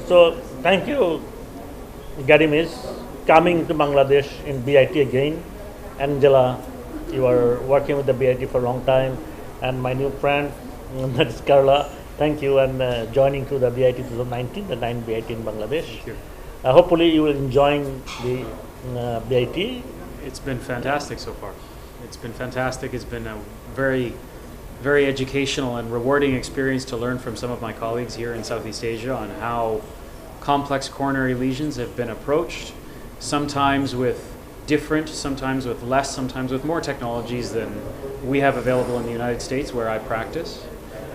So thank you, Gery coming to Bangladesh in BIT again. Angela, you are working with the BIT for a long time, and my new friend, that is Kalra. Thank you, and joining to the BIT 2019, the 9th BIT in Bangladesh. Thank you. Hopefully you will enjoy the BIT. It's been fantastic so far. It's been fantastic. It's been a very, very educational and rewarding experience to learn from some of my colleagues here in Southeast Asia on how complex coronary lesions have been approached, sometimes with different, sometimes with less, sometimes with more technologies than we have available in the United States where I practice.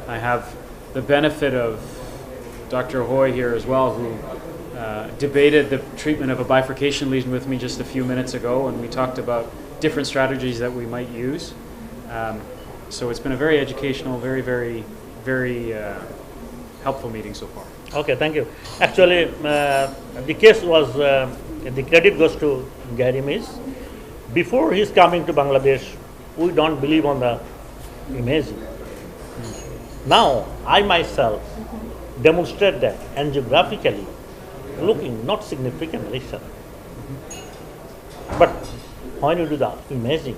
I have the benefit of Dr. Hoye here as well, who debated the treatment of a bifurcation lesion with me just a few minutes ago, and we talked about different strategies that we might use. So it's been a very educational, very, very, very helpful meeting so far. Okay, thank you. Actually, the case was, the credit goes to Gery. Before his coming to Bangladesh, we don't believe on the imaging. Now, I myself demonstrate that angiographically, looking not significant lesion. But when you do the imaging,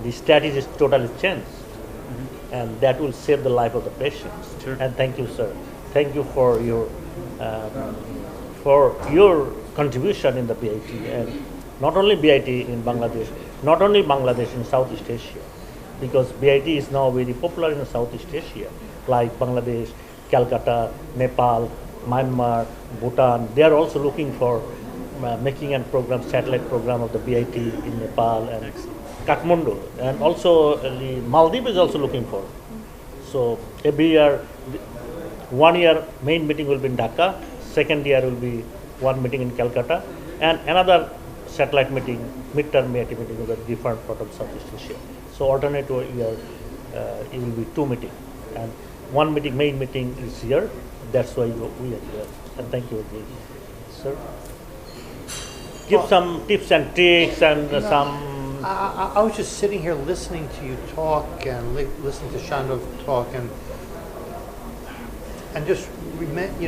the strategy is totally changed, and that will save the life of the patients. Sure. And thank you, sir. Thank you for your contribution in the BIT, and not only BIT in Bangladesh, not only Bangladesh in Southeast Asia, because BIT is now very popular in Southeast Asia, like Bangladesh, Calcutta, Nepal, Myanmar, Bhutan. They are also looking for making a program, satellite program of the BIT in Nepal and Kathmandu, and also the Maldives is also looking for. So every year, 1 year main meeting will be in Dhaka, second year will be one meeting in Calcutta, and another satellite meeting, midterm BIT meeting with a different part of Southeast Asia. So alternate year, it will be 2 meetings, and one meeting, main meeting is here. That's why we are here. And thank you again, sir. Give some tips and tricks and some. I was just sitting here listening to you talk and listening to Sanjog talk, and just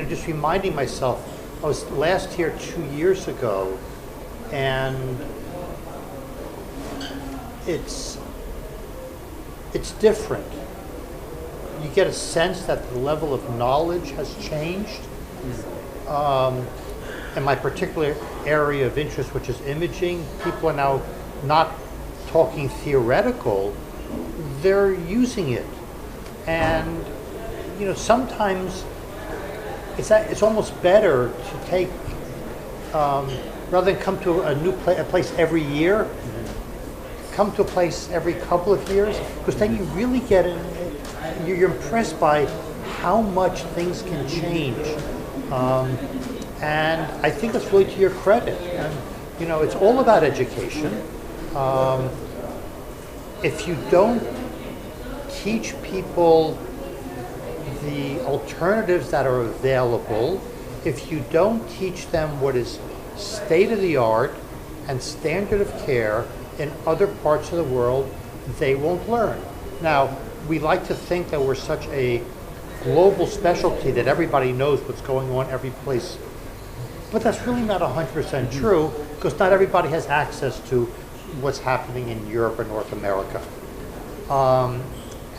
just reminding myself. I was last here 2 years ago, and it's different. You get a sense that the level of knowledge has changed. In my particular area of interest, which is imaging, people are now not talking theoretical, they're using it. And sometimes it's almost better to take, rather than come to a new place every year, come to a place every couple of years, because then you really get it. You're impressed by how much things can change, and I think it's really to your credit. And it's all about education. If you don't teach people the alternatives that are available, if you don't teach them what is state of the art and standard of care in other parts of the world, they won't learn. Now, we like to think that we're such a global specialty that everybody knows what's going on every place. But that's really not 100% true, because not everybody has access to what's happening in Europe or North America.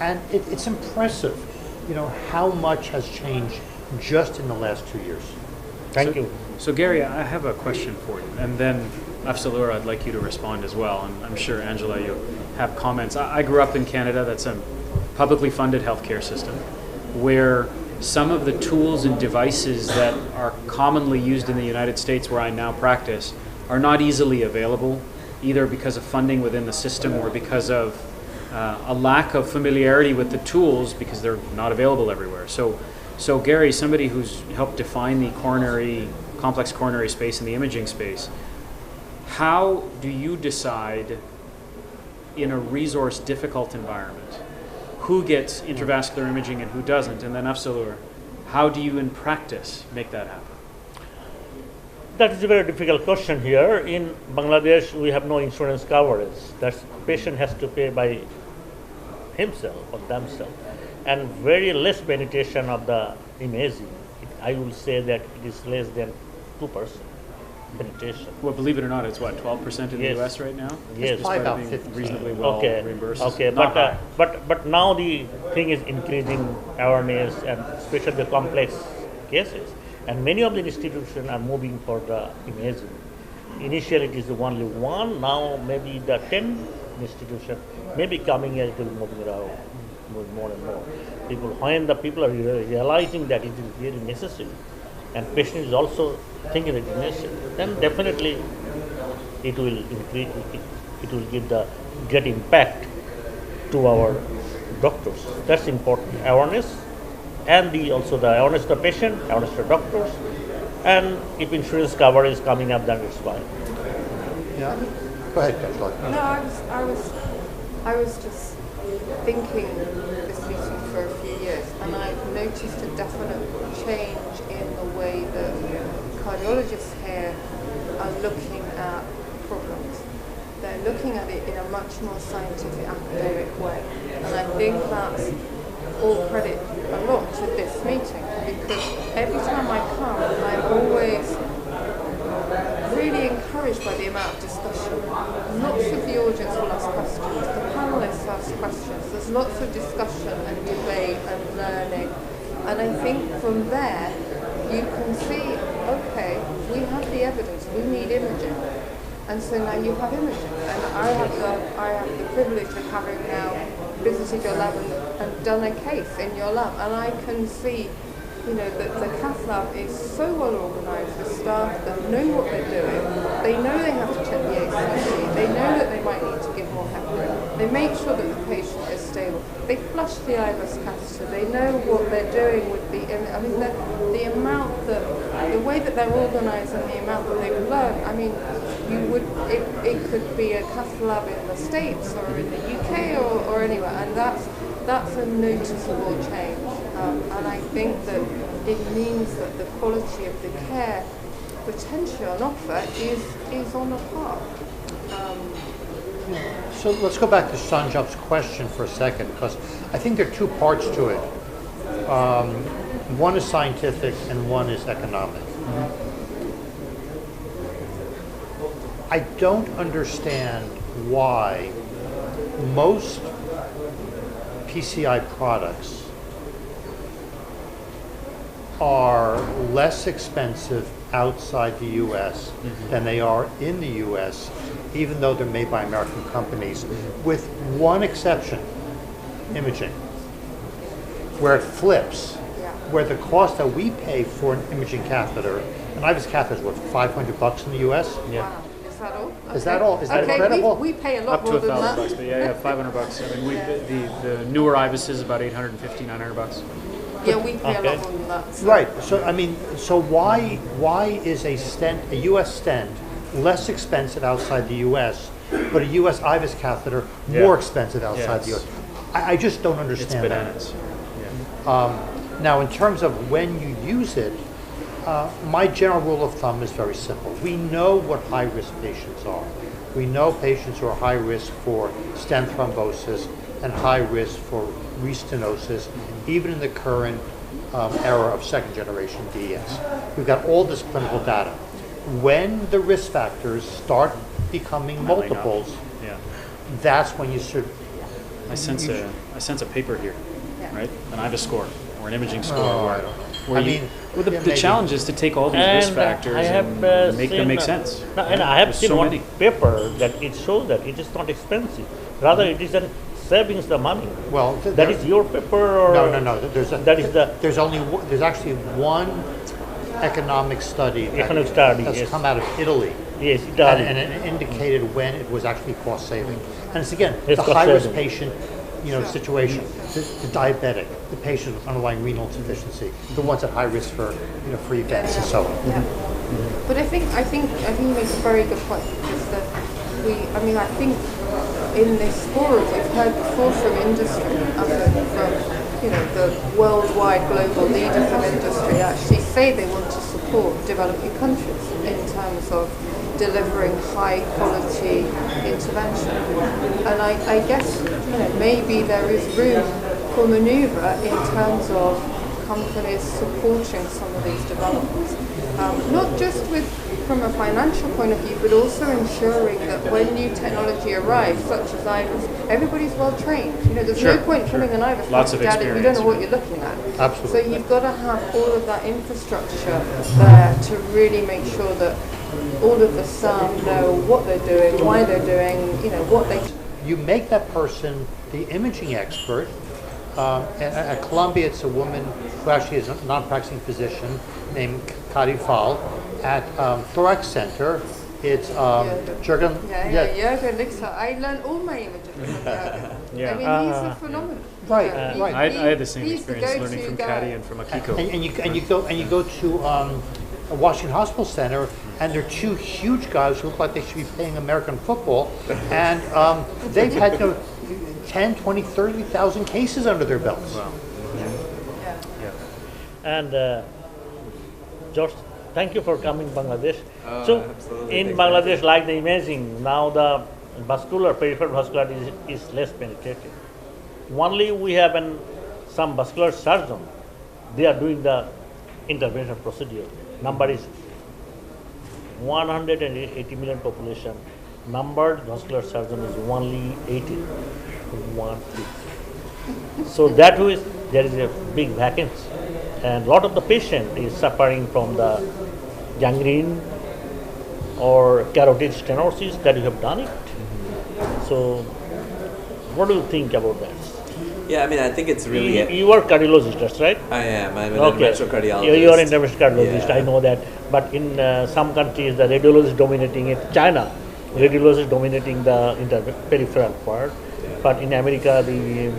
And it's impressive, how much has changed just in the last 2 years. Thank you. So Gery, I have a question for you, and then Afzalur, I'd like you to respond as well, and I'm sure Angela, you have comments. I grew up in Canada. That's a publicly funded healthcare system where some of the tools and devices that are commonly used in the United States where I now practice are not easily available, either because of funding within the system or because of a lack of familiarity with the tools because they're not available everywhere. So Gery, somebody who's helped define the complex coronary space and the imaging space, how do you decide in a resource difficult environment who gets intravascular imaging and who doesn't? And then Afzalur, how do you in practice make that happen? That is a very difficult question here. In Bangladesh, we have no insurance coverage. That patient has to pay by himself or themselves. and very less penetration of the imaging. I will say that it is less than 2% penetration. Well, believe it or not, it's what, 12% in the Yes. U.S. right now? Yes. Probably about Being 50. reasonably well Okay, reimbursed. okay, Not high. but now the thing is increasing awareness and especially the complex cases, and many of the institutions are moving for the imaging. Initially, it is only one. Now maybe the 10 institutions may be coming as it will moving around more and more. When the people are realizing that it is very necessary, and patient is also thinking that it is necessary, then definitely it will increase. It will give the great impact to our doctors. That's important. Awareness, and also the awareness to the patient, awareness to doctors, and if insurance cover is coming up, then it's fine. Yeah. Go ahead, Angela. No, I was just thinking this meeting for a few years, and I've noticed a definite change in the way that cardiologists here are looking at problems. They're looking at it in a much more scientific, academic way, and I think that's all credit a lot to this meeting, because every time I come, I'm always really encouraged by the amount of discussion. Lots of the audience will ask questions, the panelists ask questions, there's lots of discussion and debate and learning, and I think from there you can see, okay, we have the evidence, we need imaging, and so now you have imaging, and I have the privilege of having now visited your lab and done a case in your lab, and I can see, that the cath lab is so well organised with staff that know what they're doing. They know they have to check the ACC. They know that they might need to give more heparin. They make sure that the patient is stable. They flush the IVUS catheter. They know what they're doing with the way that they're organised and the amount that they've learned. I mean, it could be a cath lab in the States or in the UK or anywhere, and that's a noticeable change. And I think that it means that the quality of the care potentially on offer is on a par. So let's go back to Sanjog's question for a second, because I think there are two parts to it. One is scientific and one is economic. I don't understand why most PCI products are less expensive outside the U.S. than they are in the U.S., even though they're made by American companies, with one exception, imaging, where it flips, where the cost that we pay for an imaging catheter, an IVUS catheter is what, $500 in the U.S.? Yeah. Wow. Is that all? Is that all? Is that okay, incredible? we pay a lot Up to more than that. $1,000, but yeah, $500. I mean, the newer IVUS is about $850, $900. Yeah, we pay Okay. a lot more than that. So. Right. So I mean, so why is a stent, a U.S. stent, less expensive outside the U.S., but a U.S. IVUS catheter more expensive outside the U.S.? I just don't understand It's that. bananas. Yeah. Now, in terms of when you use it, my general rule of thumb is very simple. We know what high-risk patients are. We know patients who are high risk for stent thrombosis and high risk for restenosis, even in the current era of second-generation DES. We've got all this clinical data. When the risk factors start becoming multiples, that's when you should. I sense a paper here, right? An IVUS score or an imaging score. The challenge is to take all these risk factors and make them make sense. And I have There's seen so one many. paper that it shows that it is not expensive. Rather, it is a savings the money. Well, That is your paper, or no. There's actually one economic study that's come out of Italy. Yes, Italy. And it indicated when it was actually cost saving. And it's again It's the cost high risk saving. patient, situation, the diabetic, the patient with underlying renal insufficiency, the ones at high risk for for events and so on. Yeah. But I think you make a very good point, because I think in this forum we've heard before from industry, from the worldwide global leaders of industry actually say they want to support developing countries in terms of delivering high quality intervention. And I guess maybe there is room for manoeuvre in terms of companies supporting some of these developments. Not just from a financial point of view, but also ensuring that when new technology arrives, such as iris, everybody's well trained. You know, there's no point putting an iris Lots of at it, you don't know what experience, you're looking at. Absolutely. So you've got to have all of that infrastructure there to really make sure that all of the staff know what they're doing, why they're doing, you know, what they... You make that person the imaging expert. At Columbia, it's a woman who actually is a non-practicing physician named Kari Fall. At Thorax Center, it's Jürgen. Jürgen Lixer. I learned all my images from Jürgen. Yeah. I mean, he's a phenomenal. Right, I had the same experience learning from Kari and from Akiko. And you go to a Washington Hospital Center, and there are two huge guys who look like they should be playing American football, and they've had 10, 20, 30,000 cases under their belts. Wow. Yeah. And George, thank you for coming Bangladesh. So absolutely. in Bangladesh, like the imaging, now the peripheral vascular is less penetrated. Only we have some vascular surgeon, they are doing the intervention procedure. Number is 180 million population. Numbered vascular surgeon is only 80. 1, 3. So that way there is a big vacancy, and a lot of the patient is suffering from the gangrene or carotid stenosis that you have done it. So what do you think about that? Yeah, I mean, I think it's really... You are cardiologist, that's right? I am. I'm an interventional cardiologist. You are an interventional cardiologist, Yeah. I know that. But in some countries, the radiologist is dominating it. China, radiologist is dominating the peripheral part. Yeah. But in America, the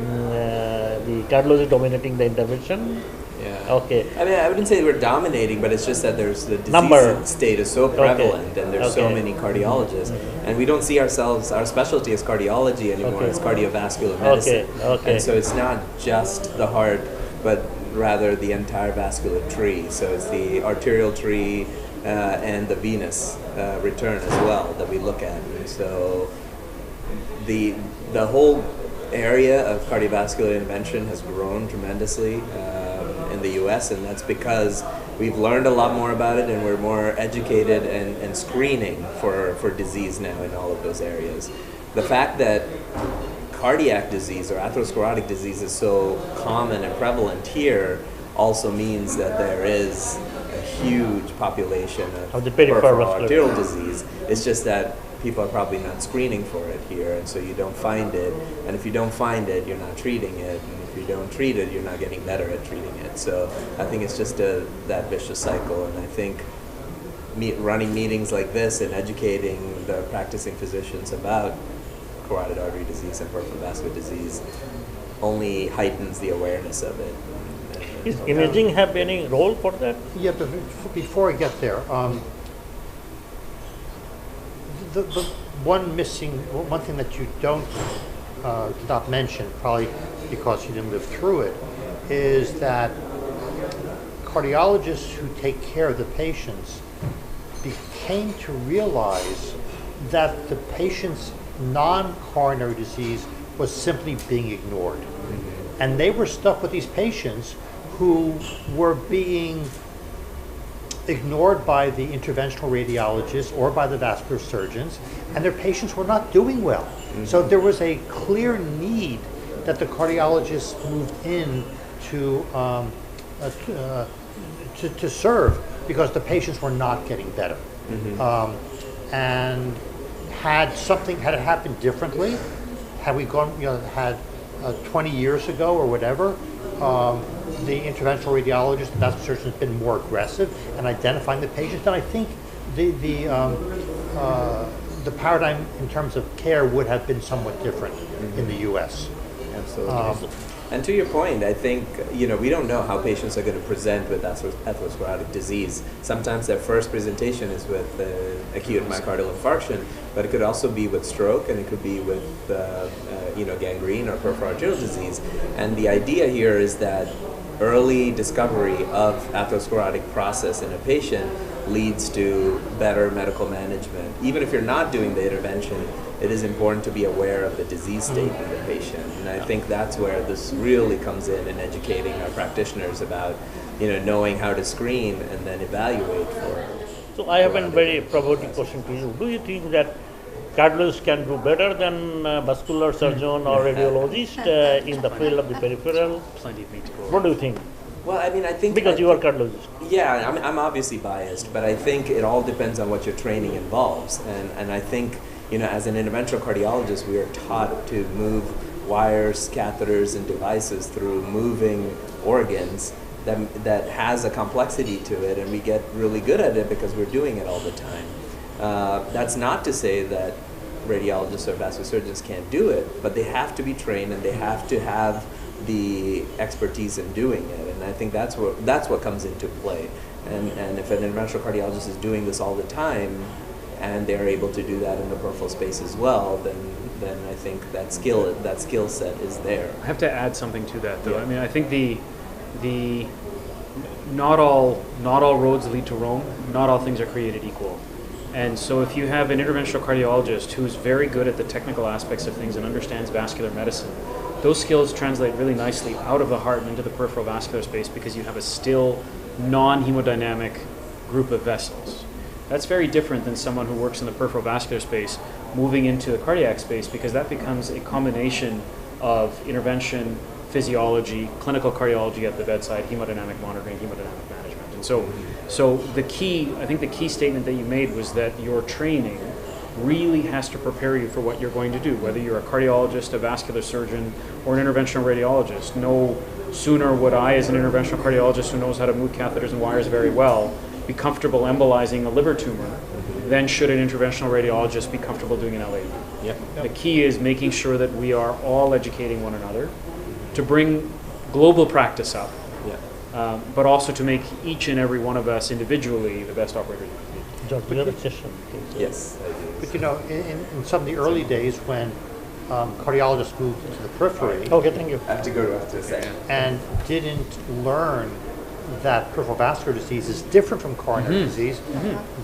cardiologist is dominating the intervention. Yeah. Okay. I mean, I wouldn't say we're dominating, but it's just that there's the disease Number. state is so prevalent, and there's so Okay. many cardiologists, and we don't see ourselves, our specialty is cardiology anymore. Okay. It's cardiovascular medicine, Okay. and so it's not just the heart, but rather the entire vascular tree. So it's the arterial tree and the venous return as well that we look at. And so the whole area of cardiovascular intervention has grown tremendously in the U.S., and that's because we've learned a lot more about it, and we're more educated and screening for disease now in all of those areas. The fact that cardiac disease or atherosclerotic disease is so common and prevalent here also means that there is a huge population of the peripheral arterial disease. It's just that people are probably not screening for it here, and so you don't find it. And if you don't find it, you're not treating it. And if you don't treat it, you're not getting better at treating it. So I think it's just that vicious cycle. And I think running meetings like this and educating the practicing physicians about carotid artery disease and peripheral vascular disease only heightens the awareness of it. Is imaging have any role for that? Yeah, but before I get there, the one thing that you don't did not mention, probably because you didn't live through it, is that cardiologists who take care of the patients came to realize that the patient's non-coronary disease was simply being ignored. And they were stuck with these patients who were being ignored by the interventional radiologists or by the vascular surgeons, and their patients were not doing well. Mm-hmm. So there was a clear need that the cardiologists moved in to serve, because the patients were not getting better. Mm-hmm. And had it happened differently, had we gone, had 20 years ago or whatever, the interventional radiologist and vascular surgeon has been more aggressive in identifying the patients, then I think the paradigm in terms of care would have been somewhat different in the U.S. Absolutely. And to your point, I think, we don't know how patients are going to present with atherosclerotic disease. Sometimes their first presentation is with acute myocardial infarction, but it could also be with stroke, and it could be with gangrene or peripheral arterial disease. And the idea here is that early discovery of atherosclerotic process in a patient leads to better medical management. Even if you're not doing the intervention, it is important to be aware of the disease state in the patient. And I think that's where this really comes in educating our practitioners about, knowing how to screen and then evaluate for. So I have a very provocative question to you. Do you think that cardiologist can do better than vascular surgeon or radiologist in the field of the peripheral? Plenty of meat to go. What do you think? Well, I think Because you are cardiologist. Yeah, I'm obviously biased, but I think it all depends on what your training involves. And I think, as an interventional cardiologist, we are taught to move wires, catheters, and devices through moving organs that has a complexity to it, and we get really good at it because we're doing it all the time. That's not to say that radiologists or vascular surgeons can't do it, but they have to be trained and they have to have the expertise in doing it, and I think that's what comes into play. And if an interventional cardiologist is doing this all the time, and they're able to do that in the peripheral space as well, then I think that skill set is there. I have to add something to that, though. Yeah. I mean, I think the not all roads lead to Rome. Not all things are created equal. And so if you have an interventional cardiologist who's very good at the technical aspects of things and understands vascular medicine, those skills translate really nicely out of the heart and into the peripheral vascular space because you have a still non-hemodynamic group of vessels. That's very different than someone who works in the peripheral vascular space moving into the cardiac space, because that becomes a combination of intervention, physiology, clinical cardiology at the bedside, hemodynamic monitoring, hemodynamic management. And so the key statement that you made was that your training really has to prepare you for what you're going to do, whether you're a cardiologist, a vascular surgeon, or an interventional radiologist. No sooner would I, as an interventional cardiologist who knows how to move catheters and wires very well, be comfortable embolizing a liver tumor than should an interventional radiologist be comfortable doing an LAD. Yep. The key is making sure that we are all educating one another to bring global practice up, but also to make each and every one of us individually the best operator. George, you have a question? Yes, I do. But in some of the early days when cardiologists moved into the periphery Okay, thank you. I have to go to after a second. and didn't learn that peripheral vascular disease is different from coronary disease,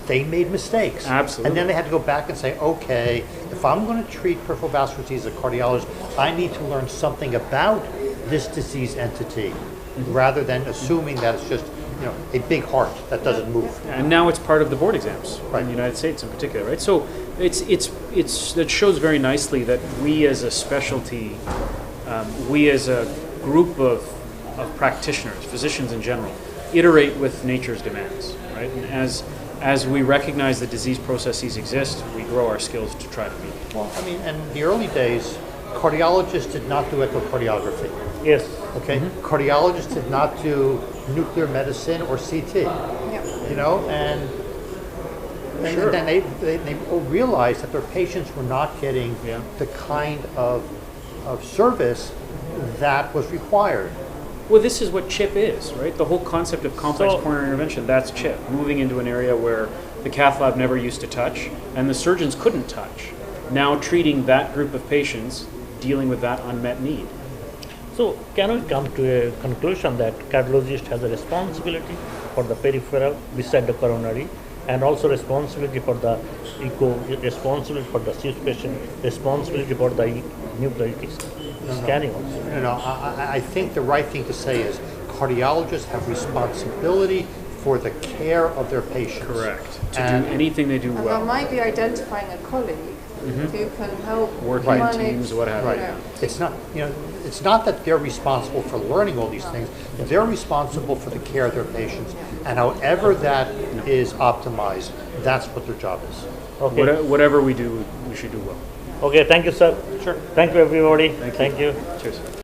they made mistakes. Absolutely. And then they had to go back and say, okay, if I'm going to treat peripheral vascular disease as a cardiologist, I need to learn something about this disease entity rather than assuming that it's just a big heart that doesn't move. And now it's part of the board exams Right. in the United States in particular, right? So it shows very nicely that we as a specialty, we as a group of practitioners, physicians in general, iterate with nature's demands, right? And as we recognize that disease processes exist, we grow our skills to try to meet. Well, in the early days, cardiologists did not do echocardiography. Yes. Okay, cardiologists did not do nuclear medicine or CT. And then they realized that their patients were not getting the kind of service that was required. Well, this is what CHIP is, right? The whole concept of complex So- coronary intervention, that's CHIP, moving into an area where the cath lab never used to touch and the surgeons couldn't touch. Now treating that group of patients, dealing with that unmet need. So can we come to a conclusion that cardiologist has a responsibility for the peripheral beside the coronary, and also responsibility for the echo, responsibility for the CIS patient, responsibility for the nuclear scanning also? I think the right thing to say is cardiologists have responsibility for the care of their patients. Correct. To And- do anything they do And well. that might be identifying a colleague who can help Working in manage, teams, what have you. Right. It's not that they're responsible for learning all these things. They're responsible for the care of their patients, and however that is optimized, that's what their job is. Okay. Whatever we do, we should do well. Okay, thank you, sir. Sure. Thank you, everybody. Thank you. Cheers.